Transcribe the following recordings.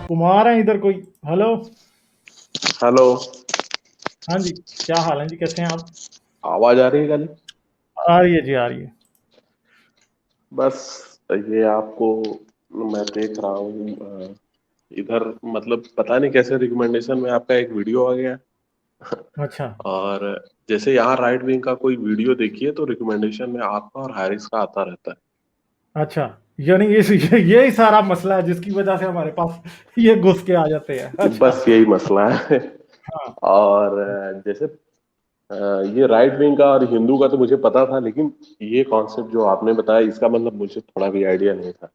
कुमार है इधर कोई। हेलो। हेलो। हाँ जी। क्या हाल है जी, कैसे हैं आप? आवाज आ रही है गाली? आ रही है जी, आ रही है। बस ये आपको मैं देख रहा हूँ इधर मतलब पता नहीं कैसे रिकमेंडेशन में आपका एक वीडियो आ गया। अच्छा। और जैसे यहाँ राइट विंग का कोई वीडियो देखिए तो रिकमेंडेशन में आपका और हैरिस का आता रहता है। अच्छा, यानी यही सारा मसला है जिसकी वजह से हमारे पास ये घुस के आ जाते हैं। अच्छा। बस यही मसला है। हाँ। और जैसे ये राइट विंग का और हिंदू का तो मुझे पता था, लेकिन ये कॉन्सेप्ट जो आपने बताया इसका मतलब मुझे थोड़ा भी आइडिया नहीं था।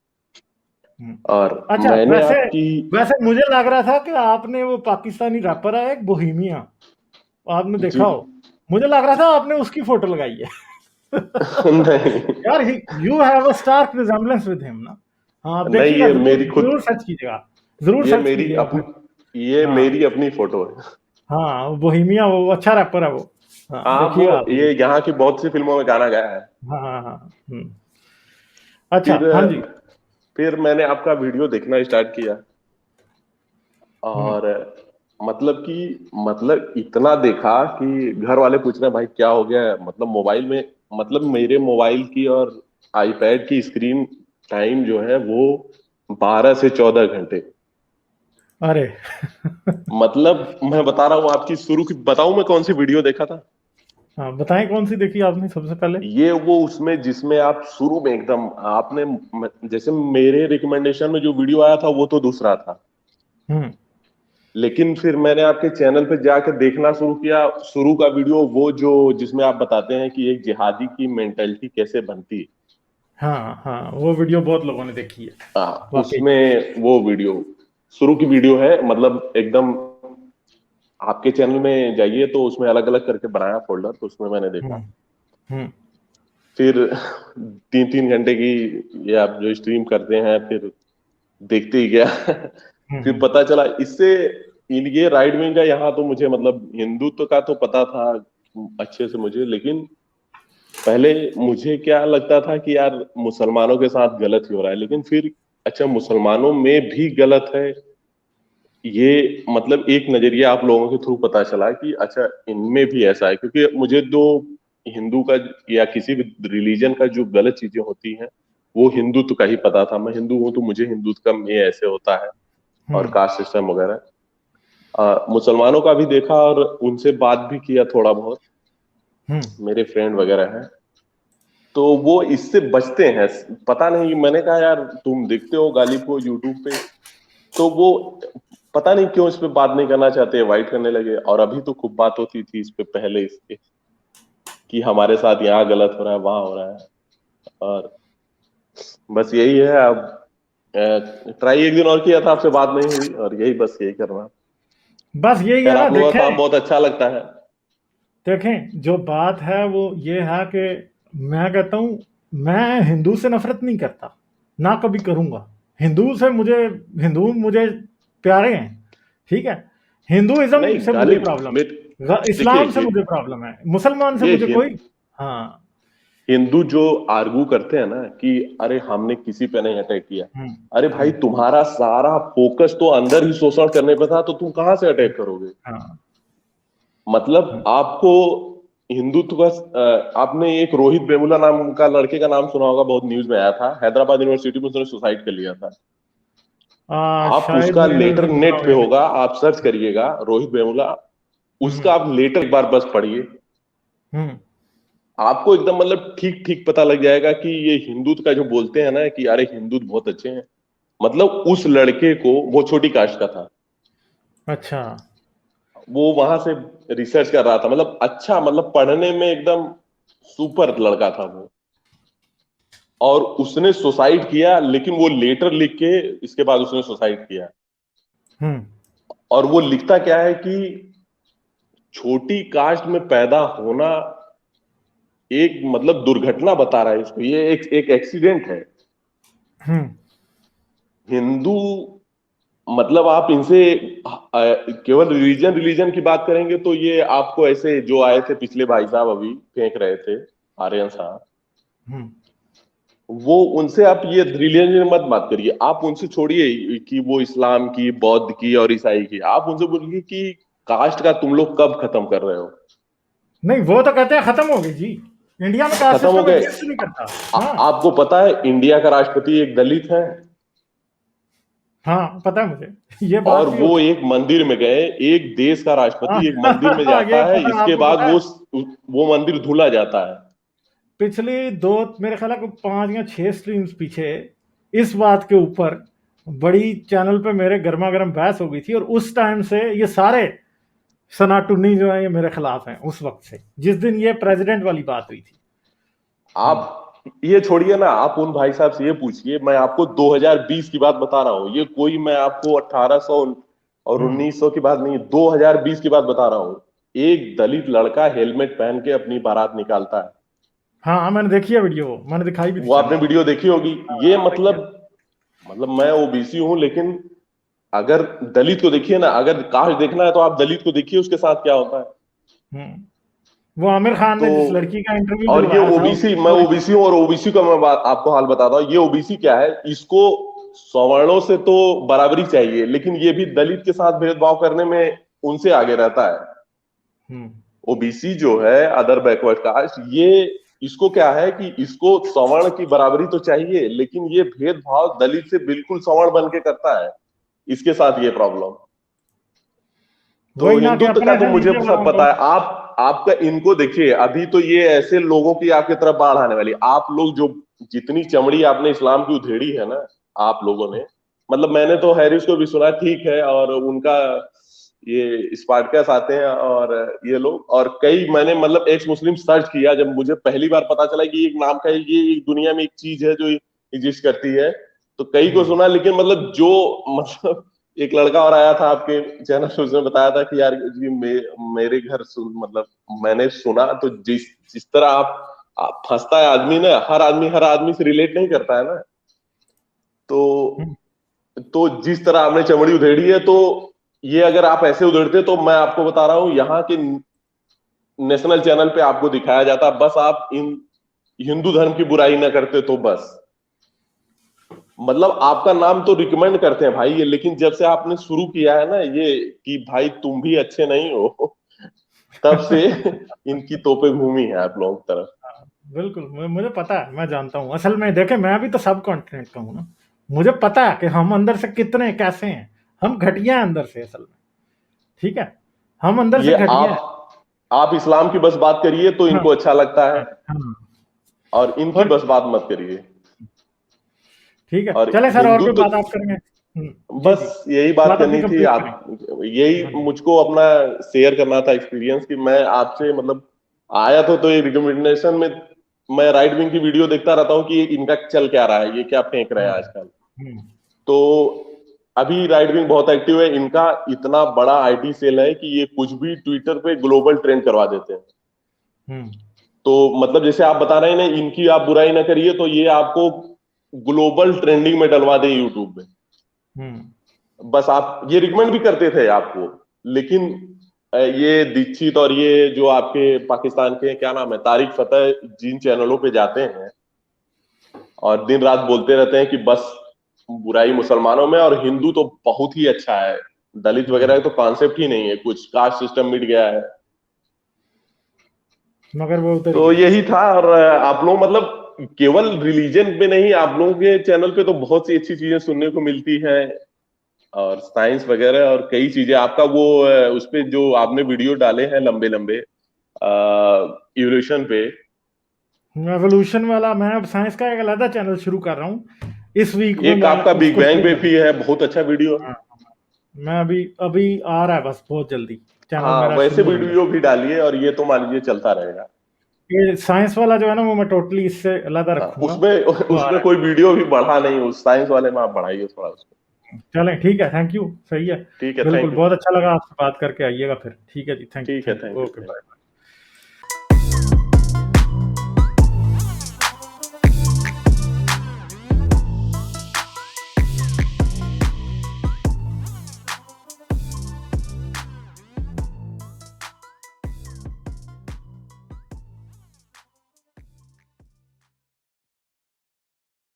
हम्म। और अच्छा, मैंने वैसे आपकी वैसे मुझे लग रहा था कि आपने वो पाकिस्तानी रैपर है एक बोहेमिया, आपने जी। देखा हो। मुझे लग रहा था आपने उसकी फोटो लगाई है। नहीं, यार, you have a stark resemblance with him ना। हाँ, आप नहीं, देखिएगा, ये जरूर मेरी खुद जरूर सर्च कीजिएगा। जरूर ये सर्च मेरी कीजिएगा। अपनी ये हाँ। मेरी अपनी फोटो है। हाँ, वो बोहेमिया, वो अच्छा रैपर है वो। हाँ, हाँ, वो देखिएगा आप ये जरूर। यहाँ की बहुत सी फिल्मों में गाना गाया है। हाँ हाँ हाँ। अच्छा, फिर हाँ जी। फिर मैंने आपका वीडियो देखना स्टार्ट किया। हम्म। और मतलब इतना देखा कि घर वाले पूछ रहे हैं भाई क्या हो गया है, मतलब मोबाइल में, मतलब मेरे मोबाइल की और आईपैड की स्क्रीन टाइम जो है वो 12 से 14 घंटे। अरे। मतलब मैं बता रहा हूँ आपकी शुरू की बताऊं मैं कौन सी वीडियो देखा था। हाँ, बताएं कौन सी देखी आपने सबसे पहले? ये वो उसमें जिसमें आप शुरू में एकदम आपने जैसे मेरे रिकमेंडेशन में जो वीडियो आया था वो तो दूसरा था। हम्म। लेकिन फिर मैंने आपके चैनल पे जाकर देखना शुरू किया, शुरू का वीडियो वो जो जिसमें आप बताते हैं कि एक जिहादी की मेंटेलिटी कैसे बनती है। हाँ हाँ, वो वीडियो बहुत लोगों ने देखी है। वाकई। उसमें वो वीडियो शुरू की वीडियो है, मतलब एकदम आपके चैनल में जाइए तो उसमें अलग अलग करके बनाया फोल्डर, तो उसमें मैंने देखा। हम्म। हम्म। फिर 3-3 घंटे की ये आप जो स्ट्रीम करते हैं, फिर देखते ही गया। फिर हम्म। पता चला इससे इन ये राइट विंग का यहाँ तो मुझे मतलब हिंदुत्व का तो पता था अच्छे से मुझे, लेकिन पहले मुझे क्या लगता था कि यार मुसलमानों के साथ गलत ही हो रहा है, लेकिन फिर अच्छा मुसलमानों में भी गलत है ये, मतलब एक नजरिया आप लोगों के थ्रू पता चला कि अच्छा इनमें भी ऐसा है, क्योंकि मुझे दो हिंदू का या किसी भी रिलीजन का जो गलत चीजें होती हैं वो हिंदुत्व का ही पता था। मैं हिंदू हूं तो मुझे हिंदुत्व का ये ऐसे होता है और हम्म। कास्ट सिस्टम वगैरह। मुसलमानों का भी देखा और उनसे बात भी किया थोड़ा बहुत, हम्म। मेरे फ्रेंड वगैरह हैं, तो वो इससे बचते हैं। पता नहीं, मैंने कहा यार तुम देखते हो गालिब को यूट्यूब पे, तो वो पता नहीं क्यों इस पे बात नहीं करना चाहते, अवॉइड करने लगे। और अभी तो खूब बात होती थी इस पे पहले इसके कि हमारे साथ यहाँ गलत हो रहा है वहां हो रहा है। और बस यही है। अब ट्राई एक दिन और किया था, आपसे बात नहीं हुई, और यही बस यही करना। बस यही है खैर ना, आप लोगों का काम देखें। बहुत अच्छा लगता है। देखें, जो बात है वो ये है कि मैं कहता हूं, मैं हिंदू से नफरत नहीं करता, ना कभी करूंगा। हिंदू से मुझे हिंदू मुझे प्यारे हैं। ठीक है। हिंदुइज्म नहीं से मुझे गालिब, प्रॉब्लम है, देखिए इस्लाम से मुझे प्रॉब्लम है, मुसलमान से ये मुझे कोई। हाँ। हिंदू जो आर्गू करते हैं ना कि अरे हमने किसी पे नहीं अटैक किया, हम्म। अरे भाई हम्म। तुम्हारा सारा फोकस तो अंदर ही शोषण करने पे था, तो तुम कहां से अटैक करोगे? हाँ। मतलब आपको हिंदुत्व का आपने एक रोहित वेमुला नाम का लड़के का नाम सुना होगा, बहुत न्यूज में आया था, हैदराबाद यूनिवर्सिटी में उसने सुसाइड कर लिया था। आप शायद उसका मैंने लेटर भी सुना नेट हो पे या नहीं। होगा, आप सर्च करिएगा रोहित वेमुला, हम्म। उसका आप लेटर एक बार बस पढ़िए। हम्म। आपको एकदम मतलब ठीक ठीक पता लग जाएगा कि ये हिंदुत्व का जो बोलते हैं ना कि अरे हिंदुत्व बहुत अच्छे हैं, मतलब उस लड़के को, वो छोटी कास्ट का था, अच्छा। वो वहां से रिसर्च कर रहा था, मतलब अच्छा, मतलब पढ़ने में एकदम सुपर लड़का था वो, और उसने सुसाइड किया, लेकिन वो लेटर लिख के इसके बाद उसने सुसाइड किया। हम्म। और वो लिखता क्या है कि छोटी कास्ट में पैदा होना एक मतलब दुर्घटना बता रहा है इसको, ये एक एक्सीडेंट है। हम्म। हिंदू मतलब आप इनसे केवल रिलीजन रिलीजन की बात करेंगे तो ये आपको ऐसे जो आए थे पिछले भाई साहब अभी फेंक रहे थे, आर्यन साहब, हम्म। वो उनसे आप ये रिलीजन मत बात करिए, आप उनसे छोड़िए कि वो इस्लाम की, बौद्ध की और ईसाई की, आप उनसे बोलिए कि कास्ट का तुम लोग कब खत्म कर रहे हो। नहीं, वो तो कहते हैं खत्म हो गई जी, इंडिया में कास्ट खत्म हो सिस्टम गए। एग्जिस्ट नहीं करता। हाँ। आपको पता है इंडिया का राष्ट्रपति एक दलित है, हाँ पता है मुझे ये बात और भी वो होती एक मंदिर में गए, एक देश का है। राष्ट्रपति एक मंदिर में हाँ ये जाता है, पता है, इसके आपको बाद पता है वो मंदिर धुला जाता है। पिछली दो, मेरे ख्याल है 5 या 6 स्ट्रीम्स पीछे इस बात के ऊपर बड़ी चैनल पे मेरे गर्मा गर्म बहस हो गई थी, और उस टाइम से ये सारे सनाटुनी जो है ये मेरे खिलाफ हैं, उस वक्त से जिस दिन ये प्रेसिडेंट वाली बात हुई थी। आप ये छोड़िए ना, आप उन भाई साहब से ये पूछिए, मैं आपको 2020 की बात बता रहा हूँ, ये कोई मैं आपको 1800 और हम्म। 1900 की बात नहीं, 2020 की बात बता रहा हूँ। एक दलित लड़का हेलमेट पहन के अपनी बारात निकालता है। हाँ मैंने देखी है वीडियो, मैंने दिखाई भी थी वो आपने चैनल पे। वीडियो देखी होगी। ये हाँ देखिए। मतलब मैं ओबीसी हूं, लेकिन अगर दलित को देखिए ना, अगर कास्ट देखना है तो आप दलित को देखिए उसके साथ क्या होता है। वो आमिर खान तो ने जिस लड़की का इंटरव्यू और ये दिलवाया था ओबीसी, मैं ओबीसी हूं, और ओबीसी का मैं आपको हाल बताता हूँ, ये ओबीसी क्या है, इसको सवर्णों से तो बराबरी चाहिए, लेकिन ये भी दलित के साथ भेदभाव करने में उनसे आगे रहता है। हम्म। ओबीसी जो है, अदर बैकवर्ड कास्ट, ये इसको क्या है कि इसको सवर्ण की बराबरी तो चाहिए, लेकिन ये भेदभाव दलित से बिल्कुल सवर्ण बन के करता है, इसके साथ ये प्रॉब्लम। तो वही ना कि हिंदुत्व का अपने तो से मुझे नीचे सब वालों को। पता है। आप आपका इनको देखिए, अभी तो ये ऐसे लोगों की आपकी तरफ बाढ़ आने वाली, आप लोग जो जितनी चमड़ी आपने इस्लाम की उधेड़ी है ना, आप लोगों ने, मतलब मैंने तो हैरिस को भी सुना, ठीक है, और उनका ये स्पार्टकस आते हैं और ये लोग, और कई मैंने मतलब एक्स मुस्लिम सर्च किया, जब मुझे पहली बार पता चला कि एक नाम का ये एक दुनिया में एक चीज है जो एग्जिस्ट करती है, तो कई को हम्म। सुना, लेकिन मतलब जो मतलब एक लड़का और आया था आपके चैनल पे, उसने बताया था कि यार जी मेरे घर मतलब मैंने सुना, तो जिस जिस तरह आप फंसता है आदमी ना, हर आदमी से रिलेट नहीं करता है ना। हम्म। तो जिस तरह आपने चमड़ी उधेड़ी है, तो ये अगर आप ऐसे उधेड़ते, तो मैं आपको बता रहा हूँ यहाँ के नेशनल चैनल पे आपको दिखाया जाता, बस आप इन हिंदू धर्म की बुराई ना करते तो बस, मतलब आपका नाम तो रिकमेंड करते हैं भाई ये, लेकिन जब से आपने शुरू किया है ना ये कि भाई तुम भी अच्छे नहीं हो, तब से इनकी तोपे घूमी है आप लोगों की तरफ। बिल्कुल, मुझे पता है, मैं जानता हूँ असल में। देखे मैं भी तो सब कॉन्टिनेंट का हूँ ना, मुझे पता है कि हम अंदर से कितने कैसे हैं। हम घटिया हैं अंदर से असल में, ठीक है, हम अंदर से ये घटिया हैं। आप इस्लाम की बस बात करिए तो हाँ इनको अच्छा लगता है, हाँ हाँ। और इनकी और बस बात मत करिए। ठीक है, और चले सर, और कोई हिंदुत्व, बात आप करेंगे? जी जी, बस यही बात बात अपनी करनी थी कंप्लीट करें। आप, यही हाँ जी। मुझको अपना शेयर करना था एक्सपीरियंस, कि मैं आपसे मतलब आया तो ये रिकमेंडेशन में, मैं राइट विंग की वीडियो देखता रहता हूँ कि इनका चल क्या रहा है, ये क्या फेंक रहे हैं हाँ। आजकल। हम्म। तो अभी राइट विंग बहुत एक्टिव है, इनका इतना बड़ा आईटी सेल है कि ये कुछ भी ट्विटर पे ग्लोबल ट्रेंड करवा देते हैं। हम्म। तो मतलब जैसे आप बता रहे हैं ना, इनकी आप बुराई ना करिए, तो ये आपको ग्लोबल ट्रेंडिंग में डलवा दें यूट्यूब में। हम्म। बस आप ये रिकमेंड भी करते थे आपको, लेकिन ये दीक्षित और ये जो आपके पाकिस्तान के क्या नाम है, तारिक फतेह, जिन चैनलों पे जाते हैं और दिन रात बोलते रहते हैं कि बस बुराई मुसलमानों में, और हिंदू तो बहुत ही अच्छा है, दलित वगैरह हम्म। का तो कॉन्सेप्ट ही नहीं है, कुछ कास्ट सिस्टम मिट गया है। मगर वो उतर तो गया। यही था। और आप लोग मतलब केवल रिलीजन पे नहीं, आप लोगों के चैनल पे तो बहुत सी अच्छी चीजें सुनने को मिलती हैं, और साइंस वगैरह और कई चीजें, आपका वो उस पे जो आपने वीडियो डाले हैं लंबे लंबे इवोल्यूशन पे। एवोल्यूशन वाला मैं अब साइंस का एक अलग चैनल शुरू कर रहा हूँ, इस वीक में एक मैं आपका बिग उसको बैंग शुरू पे कर। भी है, बहुत अच्छा वीडियो। हाँ, मैं अभी अभी आ रहा है, बस बहुत जल्दी चैनल हाँ, मेरा वैसे शुरू होने वीडियो लगा। भी डालिए, और ये तो मान लीजिए चलता रहेगा। ये साइंस वाला जो है ना, वो मैं टोटली इससे अलग हाँ, रखूंगा। उसमें वो आ उसमें रहा कोई वीडियो भी बढ़ा नहीं, उस साइंस वाले में आप बढ़ाइए थोड़ा उसको। है, चलें ठीक है, थैंक यू, सही है। ठीक है, बिल्कुल, थैंक यू। बहुत अच्छा लगा आपसे बात करके, आइएगा फिर, ठीक है जी, थैंक यू, ठीक है, thank thank you, you, okay thank you. Bye.